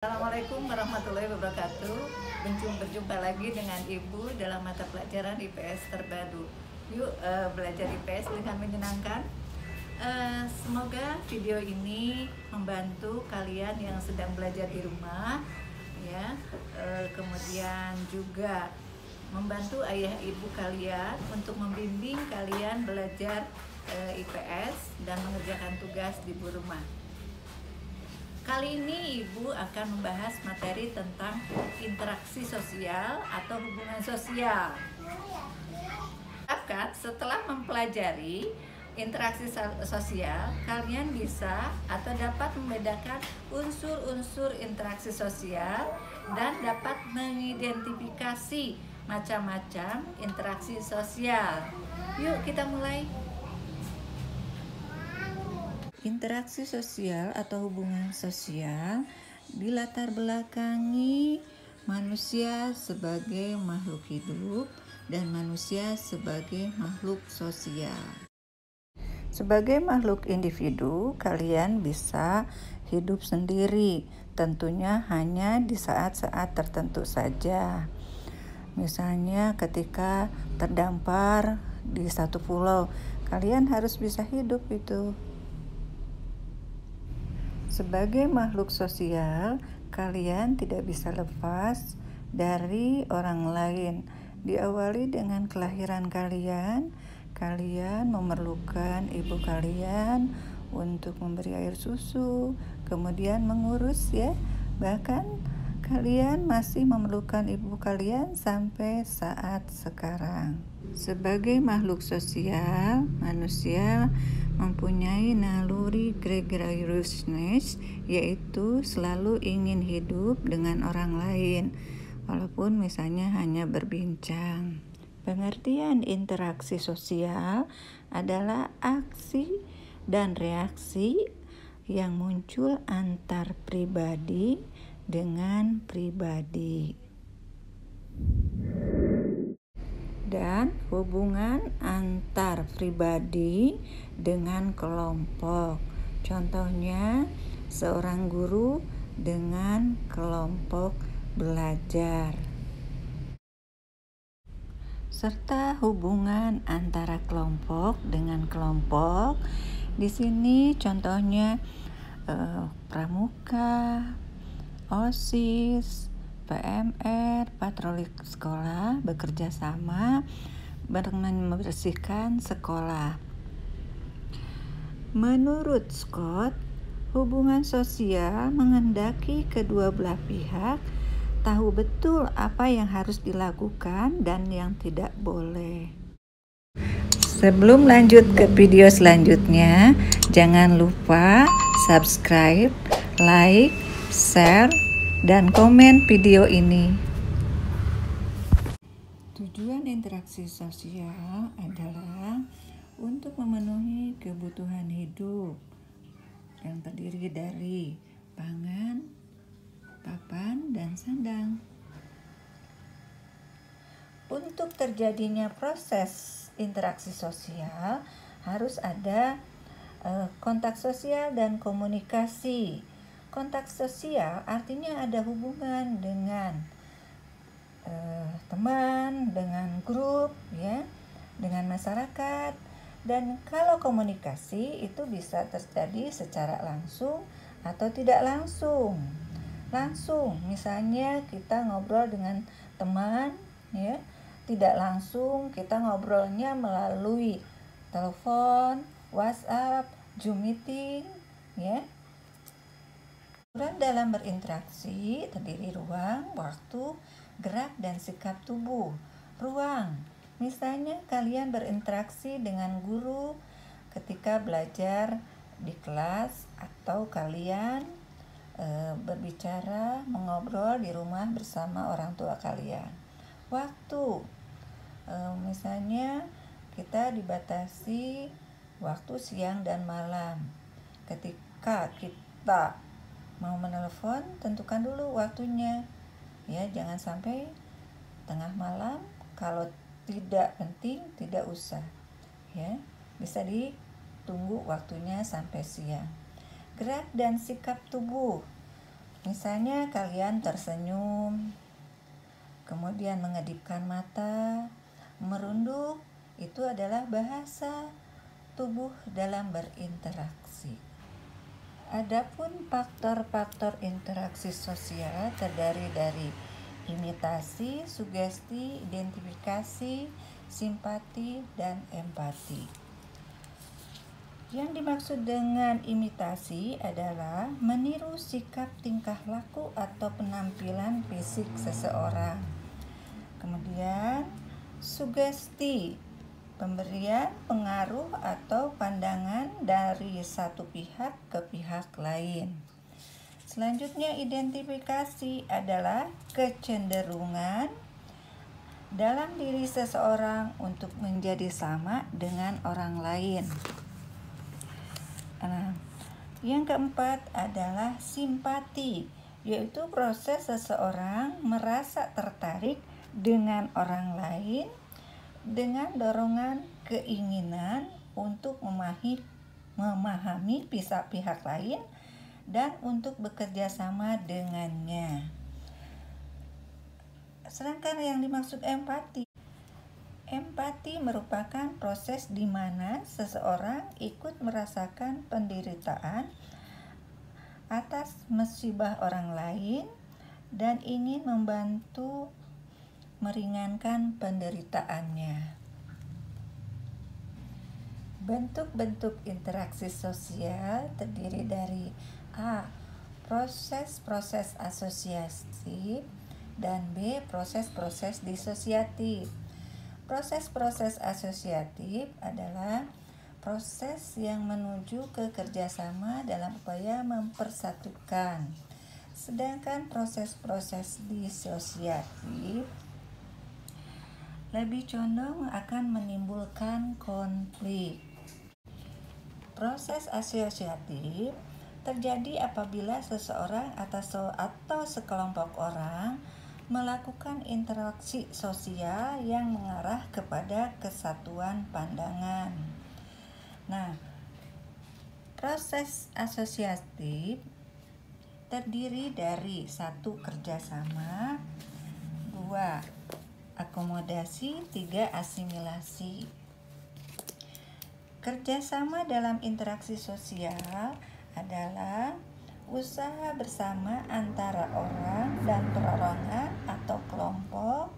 Assalamualaikum warahmatullahi wabarakatuh. Berjumpa lagi dengan Ibu dalam mata pelajaran IPS terbaru. Yuk belajar IPS dengan menyenangkan. Semoga video ini membantu kalian yang sedang belajar di rumah, ya. Kemudian juga membantu ayah ibu kalian untuk membimbing kalian belajar IPS dan mengerjakan tugas di rumah. Kali ini Ibu akan membahas materi tentang interaksi sosial atau hubungan sosial. Setelah mempelajari interaksi sosial, kalian bisa atau dapat membedakan unsur-unsur interaksi sosial dan dapat mengidentifikasi macam-macam interaksi sosial. Yuk kita mulai. Interaksi sosial atau hubungan sosial dilatar belakangi manusia sebagai makhluk hidup dan manusia sebagai makhluk sosial. Sebagai makhluk individu, kalian bisa hidup sendiri, tentunya hanya di saat-saat tertentu saja. Misalnya ketika terdampar di satu pulau, kalian harus bisa hidup itu. Sebagai makhluk sosial, kalian tidak bisa lepas dari orang lain. Diawali dengan kelahiran kalian memerlukan ibu kalian untuk memberi air susu, kemudian mengurus ya. Bahkan kalian masih memerlukan ibu kalian sampai saat sekarang. Sebagai makhluk sosial, manusia mempunyai naluri gregarious, yaitu selalu ingin hidup dengan orang lain, walaupun misalnya hanya berbincang. Pengertian interaksi sosial adalah aksi dan reaksi yang muncul antar pribadi dengan pribadi, dan hubungan antar pribadi dengan kelompok. Contohnya, seorang guru dengan kelompok belajar, serta hubungan antara kelompok dengan kelompok. Di sini contohnya pramuka, OSIS, PMR, patroli sekolah bekerja sama membersihkan sekolah. Menurut Scott, hubungan sosial menghendaki kedua belah pihak tahu betul apa yang harus dilakukan dan yang tidak boleh. Sebelum lanjut ke video selanjutnya, jangan lupa subscribe, like, share, dan komen video ini. Tujuan interaksi sosial adalah untuk memenuhi kebutuhan hidup yang terdiri dari pangan, papan, dan sandang. Untuk terjadinya proses interaksi sosial harus ada kontak sosial dan komunikasi. Kontak sosial artinya ada hubungan dengan teman, dengan grup, ya, dengan masyarakat. Dan kalau komunikasi itu bisa terjadi secara langsung atau tidak langsung. Langsung, misalnya kita ngobrol dengan teman, ya. Tidak langsung kita ngobrolnya melalui telepon, WhatsApp, Zoom meeting, ya. Dalam berinteraksi terdiri ruang, waktu, gerak, dan sikap tubuh. Ruang, misalnya kalian berinteraksi dengan guru ketika belajar di kelas, atau kalian berbicara, mengobrol di rumah bersama orang tua kalian. Waktu, misalnya kita dibatasi waktu siang dan malam. Ketika kita mau menelepon, tentukan dulu waktunya, ya, jangan sampai tengah malam. Kalau tidak penting, tidak usah, ya, bisa ditunggu waktunya sampai siang. Gerak dan sikap tubuh, Misalnya kalian tersenyum, kemudian mengedipkan mata, merunduk, itu adalah bahasa tubuh dalam berinteraksi. Adapun faktor-faktor interaksi sosial terdiri dari imitasi, sugesti, identifikasi, simpati, dan empati. Yang dimaksud dengan imitasi adalah meniru sikap tingkah laku atau penampilan fisik seseorang. Kemudian sugesti, pemberian pengaruh atau pandangan dari satu pihak ke pihak lain. Selanjutnya identifikasi adalah kecenderungan dalam diri seseorang untuk menjadi sama dengan orang lain. Nah, yang keempat adalah simpati, yaitu proses seseorang merasa tertarik dengan orang lain dengan dorongan keinginan untuk memahami pihak lain dan untuk bekerja sama dengannya. Sedangkan yang dimaksud empati merupakan proses di mana seseorang ikut merasakan penderitaan atas musibah orang lain dan ingin membantu meringankan penderitaannya. Bentuk-bentuk interaksi sosial terdiri dari A. Proses-proses asosiatif dan B. Proses-proses disosiatif. Proses-proses asosiatif adalah proses yang menuju ke kerjasama dalam upaya mempersatukan. Sedangkan proses-proses disosiatif lebih condong akan menimbulkan konflik. Proses asosiatif terjadi apabila seseorang atau sekelompok orang melakukan interaksi sosial yang mengarah kepada kesatuan pandangan. Nah, proses asosiatif terdiri dari 1. Kerjasama, 2. Akomodasi, 3. Asimilasi. Kerjasama dalam interaksi sosial adalah usaha bersama antara orang dan perorangan atau kelompok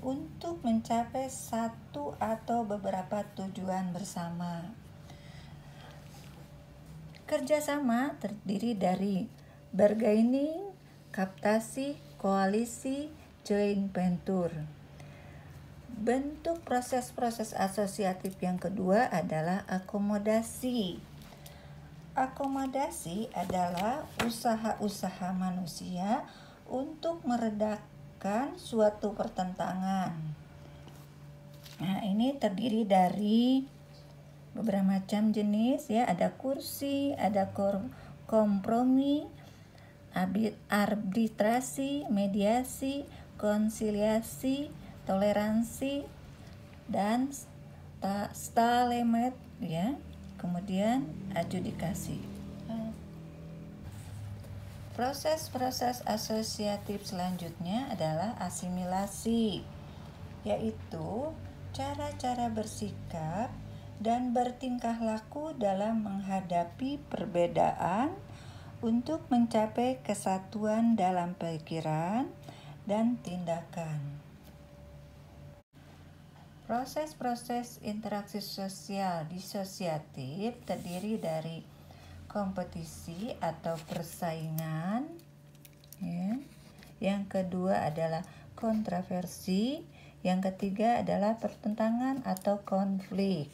untuk mencapai satu atau beberapa tujuan bersama. Kerjasama terdiri dari bargaining, kaptasi, koalisi, joint venture. Bentuk proses-proses asosiatif yang kedua adalah akomodasi. Akomodasi adalah usaha-usaha manusia untuk meredakan suatu pertentangan. Nah, ini terdiri dari beberapa macam jenis ya, ada kursi, ada kompromi, arbitrasi, mediasi, konsiliasi, toleransi, dan stalemate ya. Kemudian adjudikasi. Proses-proses asosiatif selanjutnya adalah asimilasi, yaitu cara-cara bersikap dan bertingkah laku dalam menghadapi perbedaan untuk mencapai kesatuan dalam pikiran dan tindakan. Proses-proses interaksi sosial disosiatif terdiri dari kompetisi atau persaingan. Ya. Yang kedua adalah kontroversi. Yang ketiga adalah pertentangan atau konflik.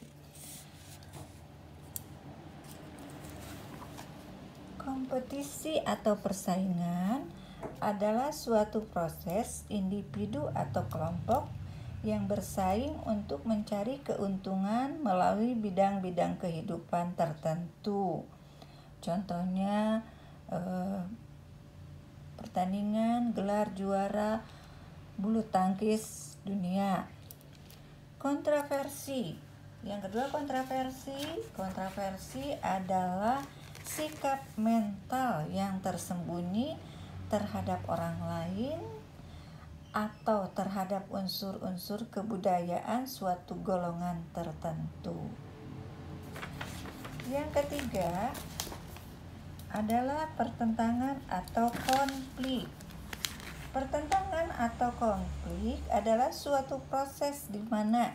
Kompetisi atau persaingan adalah suatu proses individu atau kelompok yang bersaing untuk mencari keuntungan melalui bidang-bidang kehidupan tertentu. Contohnya pertandingan gelar juara bulu tangkis dunia. Kontroversi. Yang kedua kontroversi adalah sikap mental yang tersembunyi terhadap orang lain atau terhadap unsur-unsur kebudayaan suatu golongan tertentu. Yang ketiga adalah pertentangan atau konflik. Pertentangan atau konflik adalah suatu proses di mana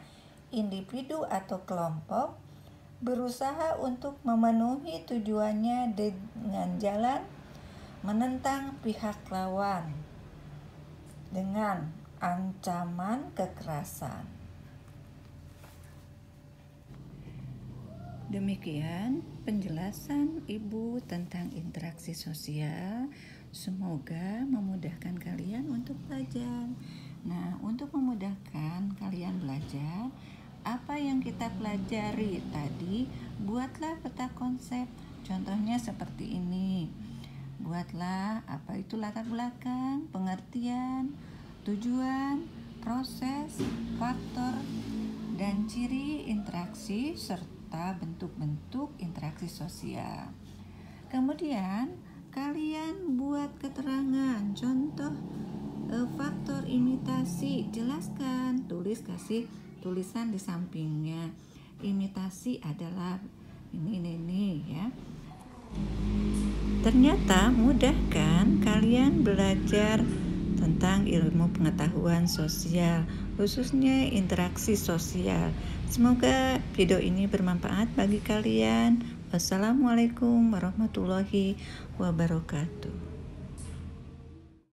individu atau kelompok berusaha untuk memenuhi tujuannya dengan jalan menentang pihak lawan dengan ancaman kekerasan. Demikian penjelasan Ibu tentang interaksi sosial. Semoga memudahkan kalian untuk belajar. Nah, untuk memudahkan kalian belajar, apa yang kita pelajari tadi, buatlah peta konsep. Contohnya seperti ini. Buatlah apa itu latar belakang, pengertian, tujuan, proses, faktor, dan ciri interaksi serta bentuk-bentuk interaksi sosial. Kemudian kalian buat keterangan, contoh faktor imitasi, jelaskan, kasih tulisan di sampingnya. Imitasi adalah ini ya. Ternyata mudah kan kalian belajar tentang ilmu pengetahuan sosial, khususnya interaksi sosial. Semoga video ini bermanfaat bagi kalian. Wassalamualaikum warahmatullahi wabarakatuh.